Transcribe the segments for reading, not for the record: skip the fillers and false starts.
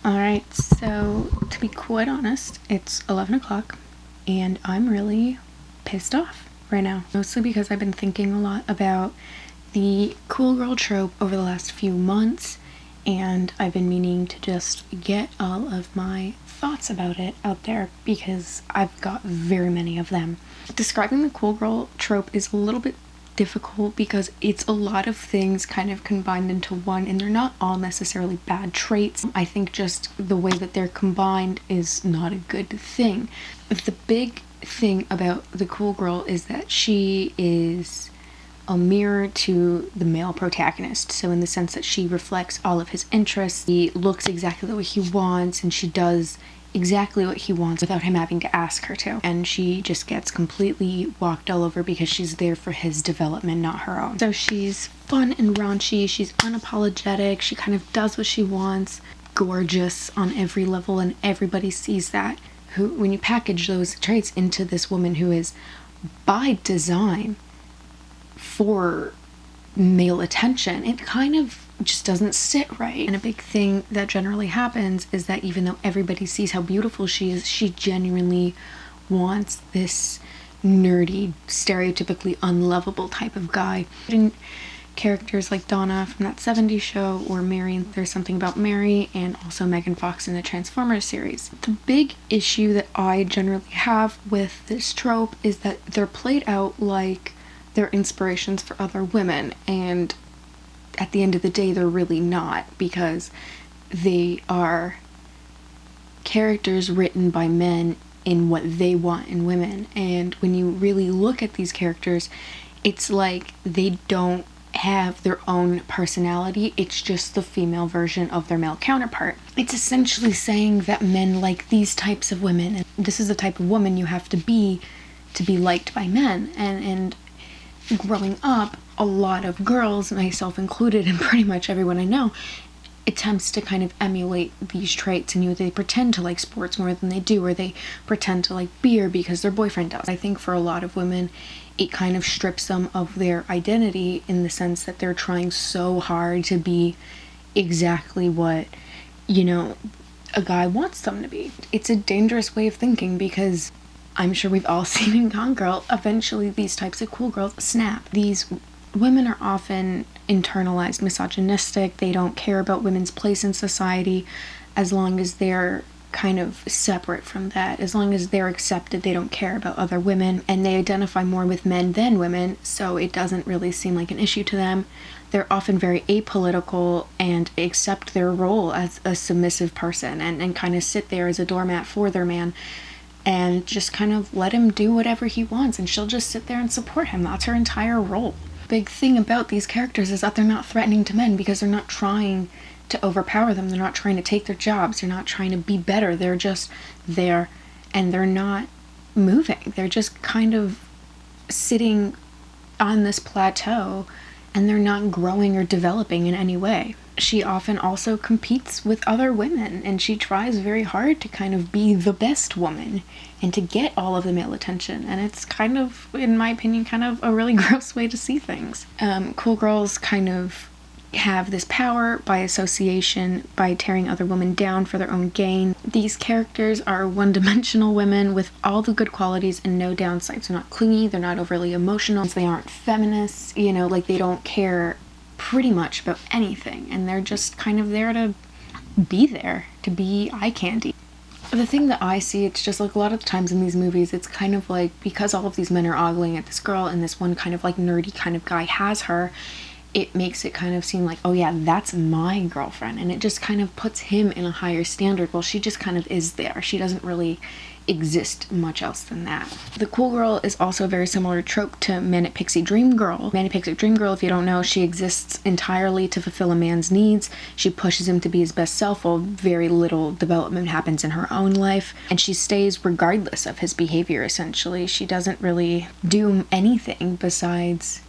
Alright, so to be quite honest, it's 11 o'clock and I'm really pissed off right now. Mostly because I've been thinking a lot about the cool girl trope over the last few months, and I've been meaning to just get all of my thoughts about it out there because I've got very many of them. Describing the cool girl trope is a little bit difficult because it's a lot of things kind of combined into one, and they're not all necessarily bad traits. I think just the way that they're combined is not a good thing. The big thing about the cool girl is that she is a mirror to the male protagonist. So in the sense that she reflects all of his interests, he looks exactly the way he wants, and she does exactly what he wants without him having to ask her to. And she just gets completely walked all over because she's there for his development, not her own. So she's fun and raunchy, she's unapologetic, she kind of does what she wants, gorgeous on every level, and everybody sees that. When you package those traits into this woman who is by design for male attention, it kind of just doesn't sit right. And a big thing that generally happens is that even though everybody sees how beautiful she is, she genuinely wants this nerdy, stereotypically unlovable type of guy. And characters like Donna from that 70s show, or Mary in There's Something About Mary, and also Megan Fox in the Transformers series. The big issue that I generally have with this trope is that they're played out like they're inspirations for other women, and at the end of the day they're really not, because they are characters written by men in what they want in women. And when you really look at these characters, it's like they don't have their own personality, it's just the female version of their male counterpart. It's essentially saying that men like these types of women, and this is the type of woman you have to be liked by men. And growing up, a lot of girls, myself included, and pretty much everyone I know, attempts to kind of emulate these traits, and they pretend to like sports more than they do, or they pretend to like beer because their boyfriend does. I think for a lot of women, it kind of strips them of their identity in the sense that they're trying so hard to be exactly what, a guy wants them to be. It's a dangerous way of thinking because I'm sure we've all seen in Gone Girl, eventually these types of cool girls snap. These women are often internalized misogynistic. They don't care about women's place in society as long as they're kind of separate from that. As long as they're accepted, they don't care about other women, and they identify more with men than women, so it doesn't really seem like an issue to them. They're often very apolitical and accept their role as a submissive person, and kind of sit there as a doormat for their man and just kind of let him do whatever he wants, and she'll just sit there and support him. That's her entire role. Big thing about these characters is that they're not threatening to men because they're not trying to overpower them. They're not trying to take their jobs. They're not trying to be better. They're just there, and they're not moving. They're just kind of sitting on this plateau, and they're not growing or developing in any way. She often also competes with other women, and she tries very hard to kind of be the best woman and to get all of the male attention, and it's kind of, in my opinion, kind of a really gross way to see things. Cool girls kind of have this power by association, by tearing other women down for their own gain. These characters are one-dimensional women with all the good qualities and no downsides. They're not clingy, they're not overly emotional, they aren't feminists, like they don't care pretty much about anything, and they're just kind of there to be eye candy. The thing that I see, it's just like a lot of the times in these movies, it's kind of like because all of these men are ogling at this girl and this one kind of like nerdy kind of guy has her, it makes it kind of seem like, oh yeah, that's my girlfriend, and it just kind of puts him in a higher standard. Well, she just kind of is there. She doesn't really exist much else than that. The cool girl is also a very similar trope to Manic Pixie Dream Girl. Manic Pixie Dream Girl, if you don't know, she exists entirely to fulfill a man's needs. She pushes him to be his best self while very little development happens in her own life, and she stays regardless of his behavior, essentially. She doesn't really do anything besides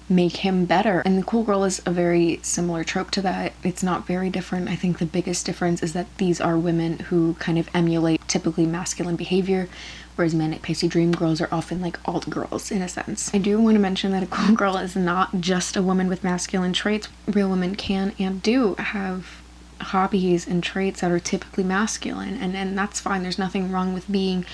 make him better. And the cool girl is a very similar trope to that. It's not very different. I think the biggest difference is that these are women who kind of emulate typically masculine behavior, whereas Manic Pixie Dream Girls are often like alt girls in a sense. I do want to mention that a cool girl is not just a woman with masculine traits. Real women can and do have hobbies and traits that are typically masculine, and that's fine. There's nothing wrong with being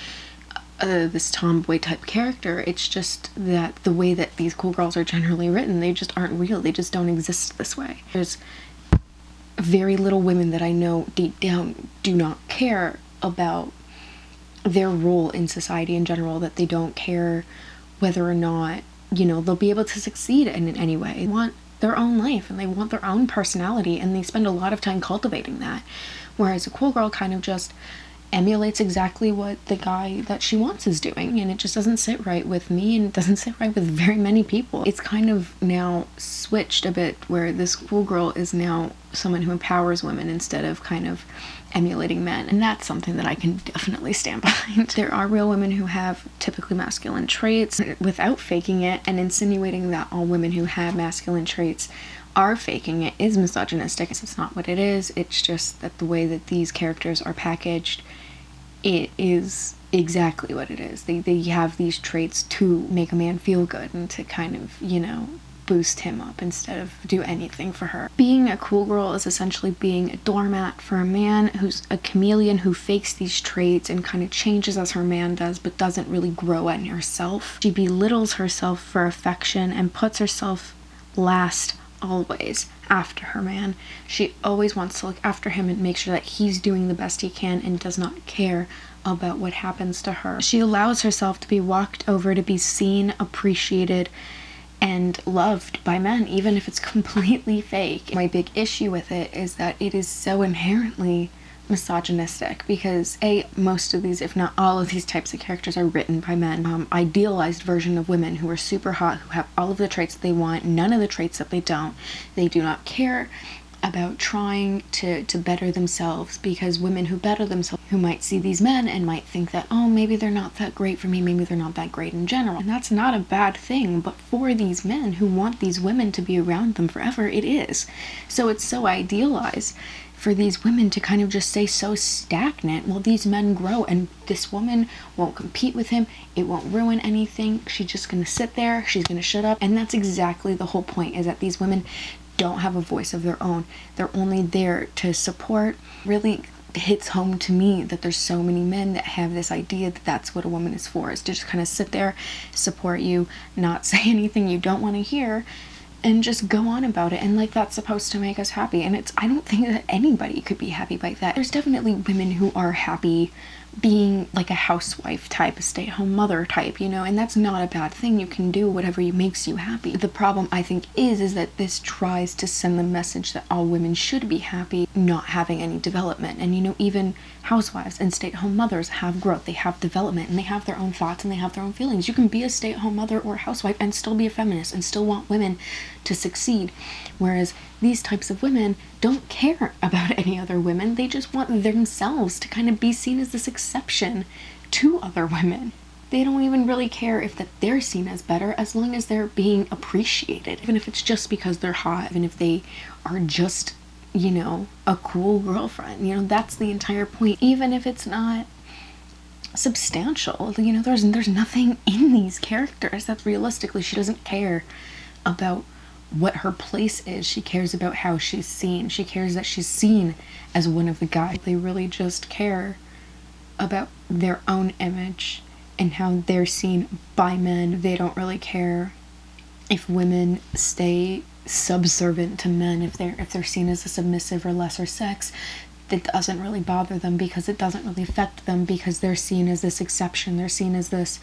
this tomboy type character. It's just that the way that these cool girls are generally written, they just aren't real. They just don't exist this way. There's very little women that I know deep down do not care about their role in society in general, that they don't care whether or not, you know, they'll be able to succeed in any way. They want their own life and they want their own personality, and they spend a lot of time cultivating that. Whereas a cool girl kind of just emulates exactly what the guy that she wants is doing, and it just doesn't sit right with me, and it doesn't sit right with very many people. It's kind of now switched a bit, where this cool girl is now someone who empowers women instead of kind of emulating men, and that's something that I can definitely stand behind. There are real women who have typically masculine traits without faking it, and insinuating that all women who have masculine traits are faking it is misogynistic. It's not what it is. It's just that the way that these characters are packaged, it is exactly what it is. They have these traits to make a man feel good and to kind of, you know, boost him up instead of do anything for her. Being a cool girl is essentially being a doormat for a man who's a chameleon, who fakes these traits and kind of changes as her man does, but doesn't really grow in herself. She belittles herself for affection and puts herself last always after her man. She always wants to look after him and make sure that he's doing the best he can, and does not care about what happens to her. She allows herself to be walked over, to be seen, appreciated, and loved by men, even if it's completely fake. My big issue with it is that it is so inherently misogynistic, because most of these, if not all of these types of characters, are written by men. Idealized version of women who are super hot, who have all of the traits that they want, none of the traits that they don't. They do not care about trying to better themselves, because women who better themselves, who might see these men and might think that, oh, maybe they're not that great for me, maybe they're not that great in general. And that's not a bad thing, but for these men who want these women to be around them forever, it is. So it's so idealized for these women to kind of just stay so stagnant while these men grow, and this woman won't compete with him, it won't ruin anything, she's just gonna sit there, she's gonna shut up. And that's exactly the whole point, is that these women don't have a voice of their own. They're only there to support. Really hits home to me that there's so many men that have this idea that that's what a woman is for, is to just kind of sit there, support you, not say anything you don't want to hear, and just go on about it, and like that's supposed to make us happy. And I don't think that anybody could be happy by that. There's definitely women who are happy being like a housewife type, a stay-at-home mother type, you know, and that's not a bad thing. You can do whatever makes you happy. The problem, I think, is that this tries to send the message that all women should be happy, not having any development. And, you know, even housewives and stay-at-home mothers have growth, they have development, and they have their own thoughts and they have their own feelings. You can be a stay-at-home mother or a housewife and still be a feminist and still want women to succeed. Whereas these types of women don't care about any other women. They just want themselves to kind of be seen as this exception to other women. They don't even really care if that they're seen as better, as long as they're being appreciated. Even if it's just because they're hot, even if they are just, you know, a cool girlfriend. You know, that's the entire point. Even if it's not substantial, you know, there's nothing in these characters that realistically she doesn't care about what her place is. She cares about how she's seen. She cares that she's seen as one of the guys. They really just care about their own image and how they're seen by men. They don't really care if women stay subservient to men, if they're seen as a submissive or lesser sex. That doesn't really bother them, because it doesn't really affect them, because they're seen as this exception. They're seen as this,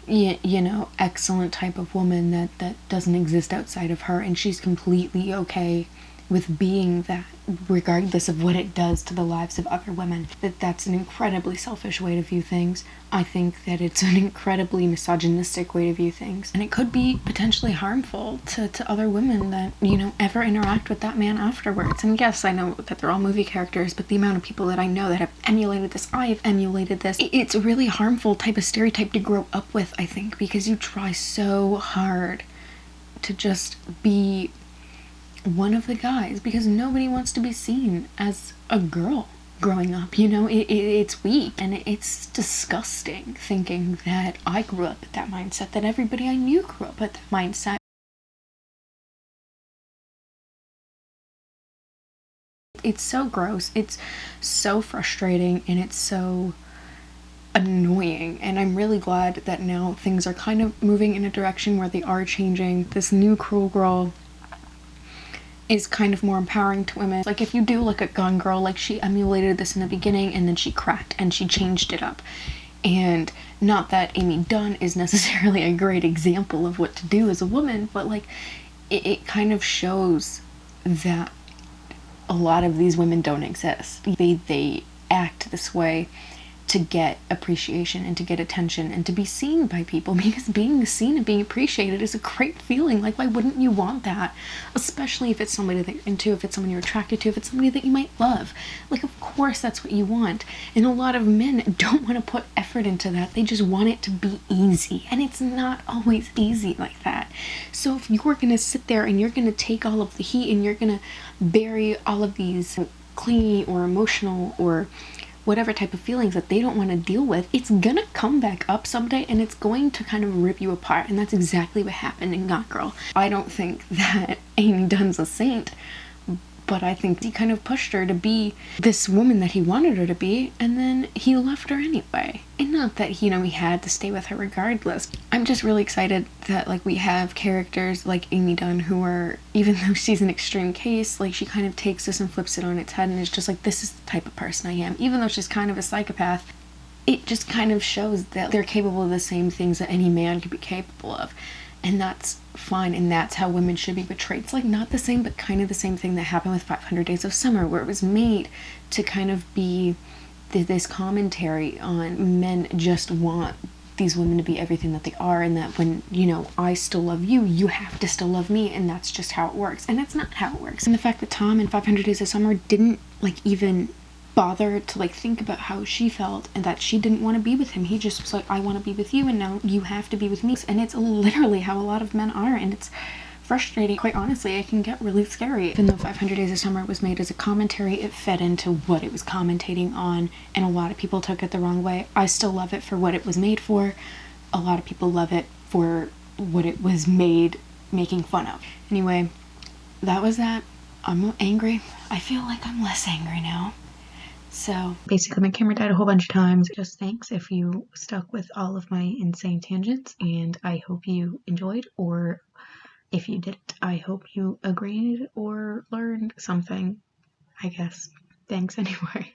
you know, excellent type of woman that doesn't exist outside of her, and she's completely okay with being that, regardless of what it does to the lives of other women. That's an incredibly selfish way to view things. I think that it's an incredibly misogynistic way to view things, and it could be potentially harmful to other women that, you know, ever interact with that man afterwards. And yes, I know that they're all movie characters, but the amount of people that I know that have emulated this, I have emulated this, it's a really harmful type of stereotype to grow up with, I think, because you try so hard to just be one of the guys, because nobody wants to be seen as a girl growing up, you know. It's weak, and it's disgusting thinking that I grew up with that mindset, that everybody I knew grew up with that mindset. It's so gross. It's so frustrating, and it's so annoying. And I'm really glad that now things are kind of moving in a direction where they are changing. This new Cruel Girl is kind of more empowering to women. Like, if you do look at Gone Girl, like, she emulated this in the beginning and then she cracked and she changed it up. And not that Amy Dunn is necessarily a great example of what to do as a woman, but like, it kind of shows that a lot of these women don't exist. They act this way to get appreciation and to get attention and to be seen by people, because being seen and being appreciated is a great feeling. Like, why wouldn't you want that? Especially if it's somebody that you're into, if it's someone you're attracted to, if it's somebody that you might love. Like, of course that's what you want. And a lot of men don't want to put effort into that. They just want it to be easy, and it's not always easy like that. So if you're gonna sit there and you're gonna take all of the heat and you're gonna bury all of these clingy or emotional or whatever type of feelings that they don't want to deal with, it's gonna come back up someday and it's going to kind of rip you apart. And that's exactly what happened in Gone Girl. I don't think that Amy Dunn's a saint, but I think he kind of pushed her to be this woman that he wanted her to be, and then he left her anyway. And not that, he had to stay with her regardless. I'm just really excited that, like, we have characters like Amy Dunn who are, even though she's an extreme case, like, she kind of takes this and flips it on its head and is just like, this is the type of person I am. Even though she's kind of a psychopath, it just kind of shows that they're capable of the same things that any man could be capable of. And that's fine, and that's how women should be portrayed. It's like not the same, but kind of the same thing that happened with 500 Days of Summer, where it was made to kind of be this commentary on men just want these women to be everything that they are, and that when, I still love you, you have to still love me, and that's just how it works. And that's not how it works. And the fact that Tom in 500 Days of Summer didn't, even bother to think about how she felt and that she didn't want to be with him. He just was like, I want to be with you, and now you have to be with me. And it's literally how a lot of men are, and it's frustrating. Quite honestly, it can get really scary. Even though 500 Days of Summer was made as a commentary, it fed into what it was commentating on, and a lot of people took it the wrong way. I still love it for what it was made for. A lot of people love it for what it was making fun of. Anyway, that was that. I'm angry. I feel like I'm less angry now. So basically my camera died a whole bunch of times. Just thanks if you stuck with all of my insane tangents, and I hope you enjoyed, or if you didn't, I hope you agreed or learned something, I guess. Thanks anyway.